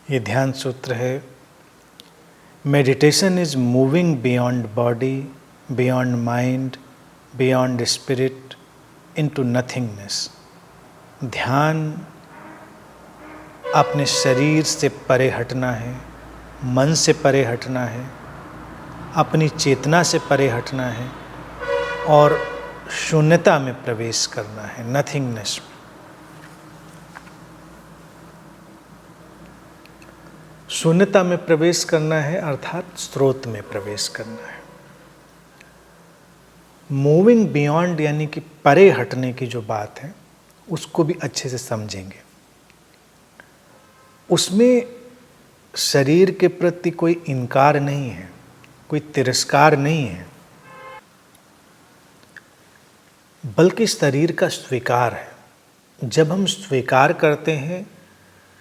ये ध्यान सूत्र है, meditation is moving beyond body, beyond mind, beyond spirit into nothingness. ध्यान अपने शरीर से परे हटना है, मन से परे हटना है, अपनी चेतना से परे हटना है और शून्यता में प्रवेश करना है, नथिंगनेस। शून्यता में प्रवेश करना है अर्थात स्रोत में प्रवेश करना है। मूविंग बियॉन्ड यानी कि परे हटने की जो बात है उसको भी अच्छे से समझेंगे। उसमें शरीर के प्रति कोई इनकार नहीं है, कोई तिरस्कार नहीं है, बल्कि शरीर का स्वीकार है। जब हम स्वीकार करते हैं,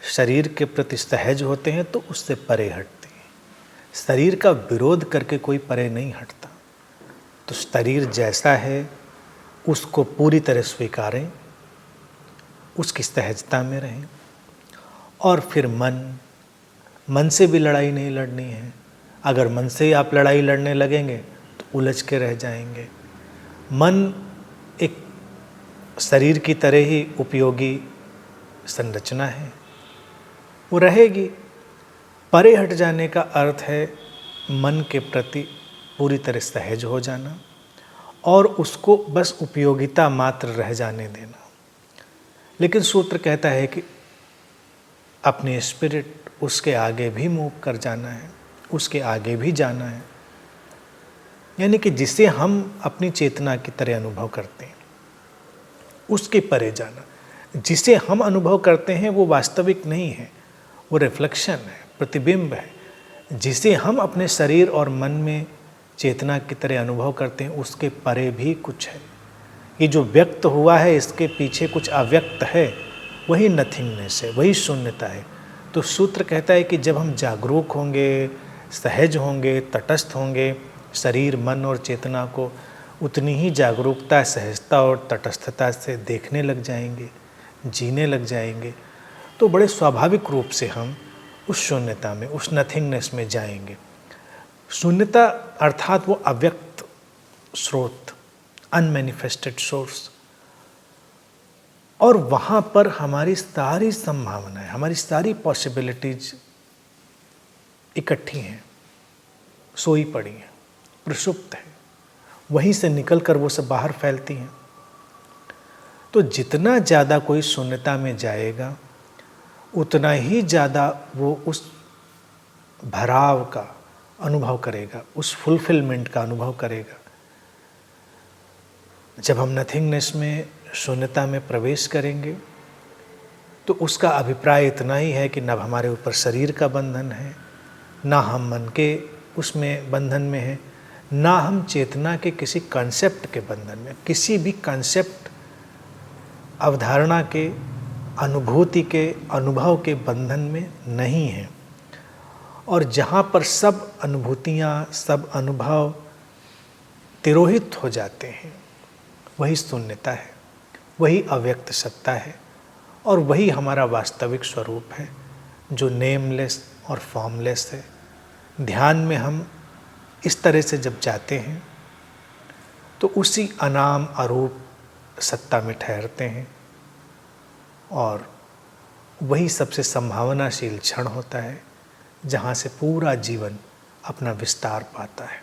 शरीर के प्रति सहज होते हैं तो उससे परे हटते हैं। शरीर का विरोध करके कोई परे नहीं हटता। तो शरीर जैसा है उसको पूरी तरह स्वीकारें, उसकी सहजता में रहें। और फिर मन से भी लड़ाई नहीं लड़नी है। अगर मन से आप लड़ाई लड़ने लगेंगे तो उलझ के रह जाएंगे। मन एक शरीर की तरह ही उपयोगी संरचना है, वो रहेगी। परे हट जाने का अर्थ है मन के प्रति पूरी तरह सहज हो जाना और उसको बस उपयोगिता मात्र रह जाने देना। लेकिन सूत्र कहता है कि अपनी स्पिरिट उसके आगे भी मूव कर जाना है, उसके आगे भी जाना है। यानी कि जिसे हम अपनी चेतना की तरह अनुभव करते हैं उसके परे जाना। जिसे हम अनुभव करते हैं वो वास्तविक नहीं है, वो रिफ्लेक्शन है, प्रतिबिंब है। जिसे हम अपने शरीर और मन में चेतना की तरह अनुभव करते हैं उसके परे भी कुछ है। ये जो व्यक्त हुआ है इसके पीछे कुछ अव्यक्त है, वही नथिंगनेस है, वही शून्यता है। तो सूत्र कहता है कि जब हम जागरूक होंगे, सहज होंगे, तटस्थ होंगे, शरीर, मन और चेतना को उतनी ही जागरूकता, सहजता और तटस्थता से देखने लग जाएंगे, जीने लग जाएंगे, तो बड़े स्वाभाविक रूप से हम उस शून्यता में, उस नथिंगनेस में जाएंगे। शून्यता अर्थात वो अव्यक्त स्रोत, अनमैनिफेस्टेड सोर्स। और वहाँ पर हमारी सारी संभावनाएं, हमारी सारी पॉसिबिलिटीज इकट्ठी हैं, सोई पड़ी हैं, प्रसुप्त हैं। वहीं से निकलकर वो सब बाहर फैलती हैं। तो जितना ज़्यादा कोई शून्यता में जाएगा उतना ही ज़्यादा वो उस भराव का अनुभव करेगा, उस फुलफिलमेंट का अनुभव करेगा। जब हम नथिंगनेस में, शून्यता में प्रवेश करेंगे तो उसका अभिप्राय इतना ही है कि न हमारे ऊपर शरीर का बंधन है, ना हम मन के उसमें बंधन में है, ना हम चेतना के किसी कॉन्सेप्ट के बंधन में, किसी भी कॉन्सेप्ट, अवधारणा के, अनुभूति के, अनुभव के बंधन में नहीं है। और जहाँ पर सब अनुभूतियाँ, सब अनुभव तिरोहित हो जाते हैं, वही शून्यता है, वही अव्यक्त सत्ता है और वही हमारा वास्तविक स्वरूप है जो नेमलेस और फॉर्मलेस है। ध्यान में हम इस तरह से जब जाते हैं तो उसी अनाम अरूप सत्ता में ठहरते हैं और वही सबसे संभावनाशील क्षण होता है जहाँ से पूरा जीवन अपना विस्तार पाता है।